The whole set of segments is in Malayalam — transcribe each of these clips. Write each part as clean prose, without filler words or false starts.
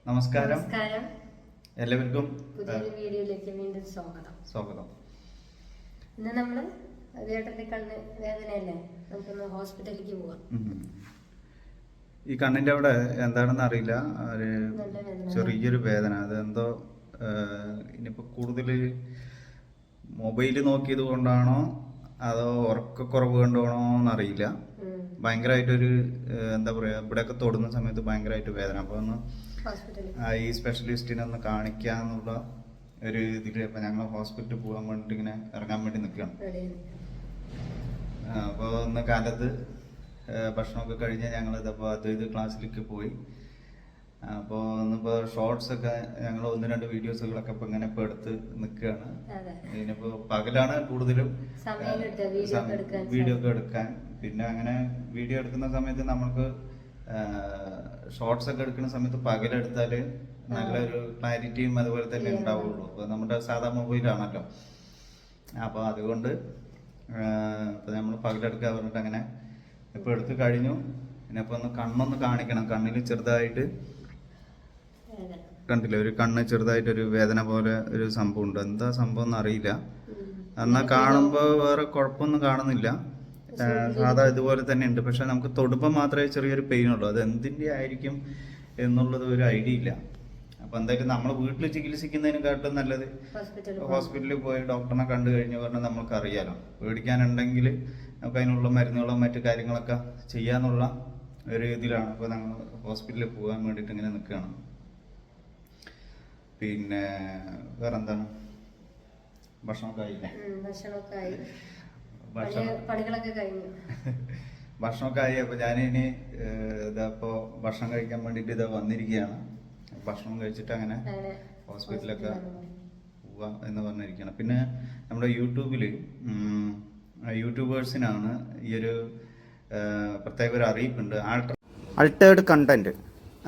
നമസ്കാരം. എല്ലാവർക്കും പുതിയൊരു വീഡിയോയിലേക്ക് വീണ്ടും സ്വാഗതം. ഇന്ന് നമ്മള് വേട്ടന്റെ കണ്ണ് വേദനയല്ലേ, നമുക്കൊന്ന് ഹോസ്പിറ്റലിലേക്ക് പോവാം. ഈ കണ്ണിന്റെ അവിടെ എന്താണെന്ന് അറിയില്ല, ഒരു ചെറിയൊരു വേദന. അതെന്തോ ഇനിയിപ്പോ കൂടുതൽ മൊബൈല് നോക്കിയത് കൊണ്ടാണോ അതോ ഉറക്കക്കുറവ് കൊണ്ടാണോ എന്നറിയില്ല. ഭയങ്കരമായിട്ടൊരു എന്താ പറയാ, ഇവിടെയൊക്കെ തൊടുന്ന സമയത്ത് ഭയങ്കരമായിട്ട് വേദന. അപ്പൊ ഒന്ന് ഈ സ്പെഷ്യലിസ്റ്റിനെ ഒന്ന് കാണിക്കാന്നുള്ള ഒരു ഇതില് അപ്പൊ ഞങ്ങൾ ഹോസ്പിറ്റലിൽ പോകാൻ വേണ്ടിട്ട് ഇങ്ങനെ ഇറങ്ങാൻ വേണ്ടി നിൽക്കുകയാണ്. അപ്പോൾ ഒന്ന് കാലത്ത് ഭക്ഷണമൊക്കെ കഴിഞ്ഞ് ഞങ്ങൾ ഇതപ്പോൾ ഇത് ക്ലാസ്സിലേക്ക് പോയി. അപ്പോൾ ഇന്നിപ്പോൾ ഷോർട്സ് ഒക്കെ ഞങ്ങൾ 1-2 വീഡിയോസുകളൊക്കെ ഇപ്പൊ ഇങ്ങനെ ഇപ്പൊ എടുത്ത് നിൽക്കുകയാണ്. ഇതിനിപ്പോ പകലാണ് കൂടുതലും വീഡിയോ ഒക്കെ എടുക്കാൻ. പിന്നെ അങ്ങനെ വീഡിയോ എടുക്കുന്ന സമയത്ത് നമുക്ക് ഷോർട്സ് ഒക്കെ എടുക്കുന്ന സമയത്ത് പകലെടുത്താല് നല്ലൊരു ക്ലാരിറ്റിയും അതുപോലെ തന്നെ ഉണ്ടാവുള്ളൂ. അപ്പൊ നമ്മുടെ സാധാ മൊബൈലാണല്ലോ. അപ്പൊ അതുകൊണ്ട് ഇപ്പൊ നമ്മൾ പകലെടുക്കാൻ പറഞ്ഞിട്ട് അങ്ങനെ ഇപ്പൊ എടുത്ത് കഴിഞ്ഞു. പിന്നെ ഇപ്പൊ കണ്ണൊന്ന് കാണിക്കണം. കണ്ണിൽ ചെറുതായിട്ട് കണ്ടില്ല, ഒരു കണ്ണ് ചെറുതായിട്ടൊരു വേദന പോലെ ഒരു സംഭവം ഉണ്ട്. എന്താ സംഭവം എന്ന് അറിയില്ല. എന്നാ കാണുമ്പോ വേറെ കുഴപ്പമൊന്നും കാണുന്നില്ല, സാധാ ഇതുപോലെ തന്നെ ഉണ്ട്. പക്ഷെ നമുക്ക് തൊടുമ്പോൾ മാത്രമേ ചെറിയൊരു പെയിൻ ഉള്ളൂ. അത് എന്തിന്റെ ആയിരിക്കും എന്നുള്ളത് ഒരു ഐഡിയ ഇല്ല. അപ്പൊ എന്തായാലും നമ്മൾ വീട്ടിൽ ചികിത്സിക്കുന്നതിനെക്കാട്ടും നല്ലത് ഹോസ്പിറ്റലിൽ പോയി ഡോക്ടറിനെ കണ്ടു കഴിഞ്ഞു പറഞ്ഞാൽ നമുക്ക് അറിയാലോ. പേടിക്കാനുണ്ടെങ്കിൽ നമുക്ക് അതിനുള്ള മരുന്നുകളോ മറ്റു കാര്യങ്ങളൊക്കെ ചെയ്യാന്നുള്ള ഒരു ഇതിലാണ്. അപ്പൊ നമ്മൾ ഹോസ്പിറ്റലിൽ പോകാൻ വേണ്ടിട്ട് ഇങ്ങനെ നിൽക്കുകയാണ്. പിന്നെ വേറെന്താണ്, ഭക്ഷണമൊക്കെ ആയില്ലേ? ഭക്ഷണമൊക്കെ ആയി. അപ്പൊ ഞാനിനി ഇതപ്പോ ഭക്ഷണം കഴിക്കാൻ വേണ്ടിട്ട് ഇതാ വന്നിരിക്കുകയാണ്. ഭക്ഷണം കഴിച്ചിട്ട് അങ്ങനെ ഹോസ്പിറ്റലൊക്കെ പോവാം എന്ന് പറഞ്ഞിരിക്കുകയാണ്. പിന്നെ നമ്മുടെ യൂട്യൂബേഴ്സിനാണ് ഈ ഒരു പ്രത്യേക ഒരു അറിയിപ്പുണ്ട്. ആൾട്ടേർഡ് കണ്ടന്റ്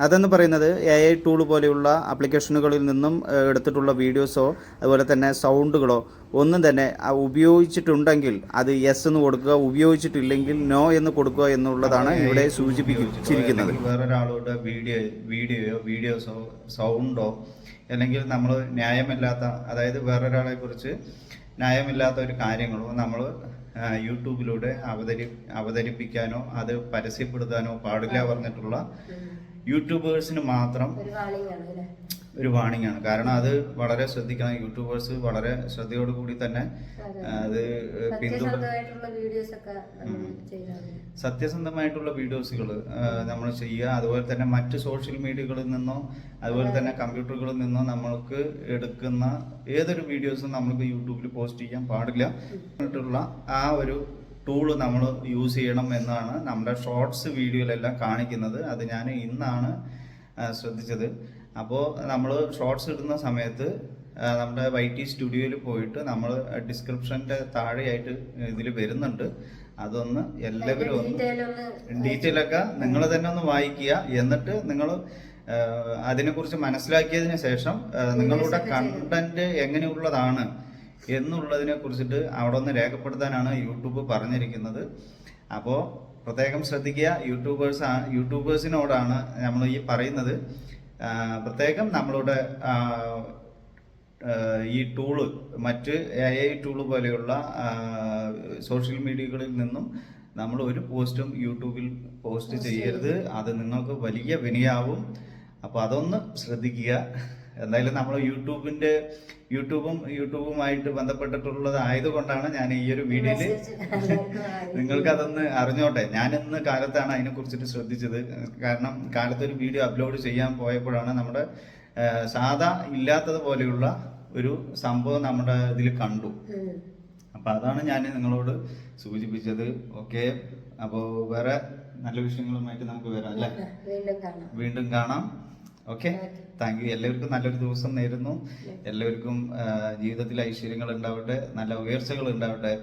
അതെന്ന് പറയുന്നത് AI ടൂൾ പോലെയുള്ള ആപ്ലിക്കേഷനുകളിൽ നിന്നും എടുത്തിട്ടുള്ള വീഡിയോസോ അതുപോലെ തന്നെ സൗണ്ടുകളോ ഒന്നും തന്നെ ഉപയോഗിച്ചിട്ടുണ്ടെങ്കിൽ അത് യെസ് എന്ന് കൊടുക്കുക, ഉപയോഗിച്ചിട്ടില്ലെങ്കിൽ നോ എന്ന് കൊടുക്കുക എന്നുള്ളതാണ് ഇവിടെ സൂചിപ്പിച്ചിരിക്കുന്നത്. വേറൊരാളുടെ വീഡിയോസോ സൗണ്ടോ അല്ലെങ്കിൽ നമ്മൾ ന്യായമില്ലാത്ത, അതായത് വേറൊരാളെ കുറിച്ച് ന്യായമില്ലാത്ത ഒരു കാര്യങ്ങളോ നമ്മൾ യൂട്യൂബിലൂടെ അവതരിപ്പിക്കാനോ അത് പരസ്യപ്പെടുത്താനോ പാടില്ല പറഞ്ഞിട്ടുള്ള യൂട്യൂബേഴ്സിന് മാത്രം ഒരു വാണിംഗ് ആണ്. കാരണം അത് വളരെ ശ്രദ്ധിക്കണം. യൂട്യൂബേഴ്സ് വളരെ ശ്രദ്ധയോടുകൂടി തന്നെ അത് സത്യസന്ധമായിട്ടുള്ള വീഡിയോസുകൾ നമ്മൾ ചെയ്യുക. അതുപോലെ തന്നെ മറ്റ് സോഷ്യൽ മീഡിയകളിൽ നിന്നോ അതുപോലെ തന്നെ കമ്പ്യൂട്ടറുകളിൽ നിന്നോ നമ്മൾക്ക് എടുക്കുന്ന ഏതൊരു വീഡിയോസും നമ്മൾക്ക് യൂട്യൂബിൽ പോസ്റ്റ് ചെയ്യാൻ പാടില്ല. ആ ഒരു ടൂള് നമ്മൾ യൂസ് ചെയ്യണം എന്നാണ് നമ്മുടെ ഷോർട്സ് വീഡിയോയിലെല്ലാം കാണിക്കുന്നത്. അത് ഞാൻ ഇന്നാണ് ശ്രദ്ധിച്ചത്. അപ്പോൾ നമ്മൾ ഷോർട്സ് ഇടുന്ന സമയത്ത് നമ്മുടെ YT സ്റ്റുഡിയോയിൽ പോയിട്ട് നമ്മൾ ഡിസ്ക്രിപ്ഷൻ്റെ താഴെയായിട്ട് ഇതിൽ വരുന്നുണ്ട്. അതൊന്ന് എല്ലാവരും ഒന്ന് ഡീറ്റെയിൽ ഒക്കെ നിങ്ങൾ തന്നെ ഒന്ന് വായിക്കുക. എന്നിട്ട് നിങ്ങൾ അതിനെക്കുറിച്ച് മനസ്സിലാക്കിയതിന് ശേഷം നിങ്ങളുടെ കണ്ടന്റ് എങ്ങനെയുള്ളതാണ് എന്നുള്ളതിനെ കുറിച്ചിട്ട് അവിടെ ഒന്ന് രേഖപ്പെടുത്താനാണ് യൂട്യൂബ് പറഞ്ഞിരിക്കുന്നത്. അപ്പോൾ പ്രത്യേകം ശ്രദ്ധിക്കുക. യൂട്യൂബേഴ്സിനോടാണ് നമ്മൾ ഈ പറയുന്നത്. പ്രത്യേകം നമ്മളുടെ ഈ ടൂള് മറ്റ് AI ടൂള് പോലെയുള്ള സോഷ്യൽ മീഡിയകളിൽ നിന്നും നമ്മൾ ഒരു പോസ്റ്റും യൂട്യൂബിൽ പോസ്റ്റ് ചെയ്യരുത്. അത് നിങ്ങൾക്ക് വലിയ വിനയാവും. അപ്പോൾ അതൊന്ന് ശ്രദ്ധിക്കുക. എന്തായാലും നമ്മൾ യൂട്യൂബുമായിട്ട് ബന്ധപ്പെട്ടിട്ടുള്ളത് ആയതുകൊണ്ടാണ് ഞാൻ ഈ ഒരു വീഡിയോയില് നിങ്ങൾക്ക് അതൊന്ന് അറിഞ്ഞോട്ടെ. ഞാൻ ഇന്ന് കാലത്താണ് അതിനെ കുറിച്ചിട്ട് ശ്രദ്ധിച്ചത്. കാരണം കാലത്തൊരു വീഡിയോ അപ്ലോഡ് ചെയ്യാൻ പോയപ്പോഴാണ് നമ്മുടെ സാധാ ഇല്ലാത്തത് പോലെയുള്ള ഒരു സംഭവം നമ്മുടെ ഇതിൽ കണ്ടു. അപ്പൊ അതാണ് ഞാൻ നിങ്ങളോട് സൂചിപ്പിച്ചത്. ഓക്കെ, അപ്പോൾ വേറെ നല്ല വിഷയങ്ങളുമായിട്ട് നമുക്ക് വരാം അല്ലേ? വീണ്ടും കാണാം. Okay, thank you. എല്ലാവർക്കും നല്ലൊരു ദിവസം നേരുന്നു. എല്ലാവർക്കും ജീവിതത്തിൽ ഐശ്വര്യങ്ങൾ ഉണ്ടാവട്ടെ, നല്ല ഉയർച്ചകൾ ഉണ്ടാവട്ടെ.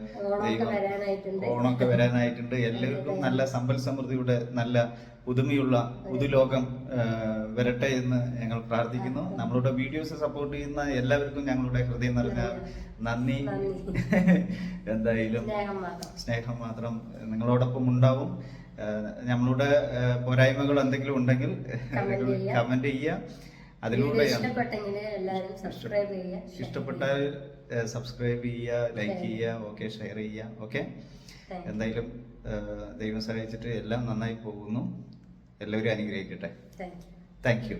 ഓണമൊക്കെ വരാനായിട്ടുണ്ട്. എല്ലാവർക്കും നല്ല സമ്പൽ സമൃദ്ധിയുടെ നല്ല പുതുമയുള്ള പുതുലോകം വരട്ടെ എന്ന് ഞങ്ങൾ പ്രാർത്ഥിക്കുന്നു. നമ്മളുടെ വീഡിയോസ് സപ്പോർട്ട് ചെയ്യുന്ന എല്ലാവർക്കും ഞങ്ങളുടെ ഹൃദയം നിറഞ്ഞ നന്ദി. എന്തായാലും സ്നേഹം മാത്രം നിങ്ങളോടൊപ്പം ഉണ്ടാവും. നമ്മളുടെ പോരായ്മകൾ എന്തെങ്കിലും ഉണ്ടെങ്കിൽ കമന്റ് ചെയ്യുക. അതിലൂടെ ഇഷ്ടപ്പെട്ടെങ്കിൽ എല്ലാവരും സബ്സ്ക്രൈബ് ചെയ്യുക. ഇഷ്ടപ്പെട്ടാൽ സബ്സ്ക്രൈബ് ചെയ്യുക, ലൈക്ക് ചെയ്യുക, ഓക്കെ, ഷെയർ ചെയ്യുക. ഓക്കെ, എന്തായാലും ദൈവം സഹായിച്ചിട്ട് എല്ലാം നന്നായി പോകുന്നു. എല്ലാവരും അനുഗ്രഹിക്കട്ടെ. Thank you. Thank you.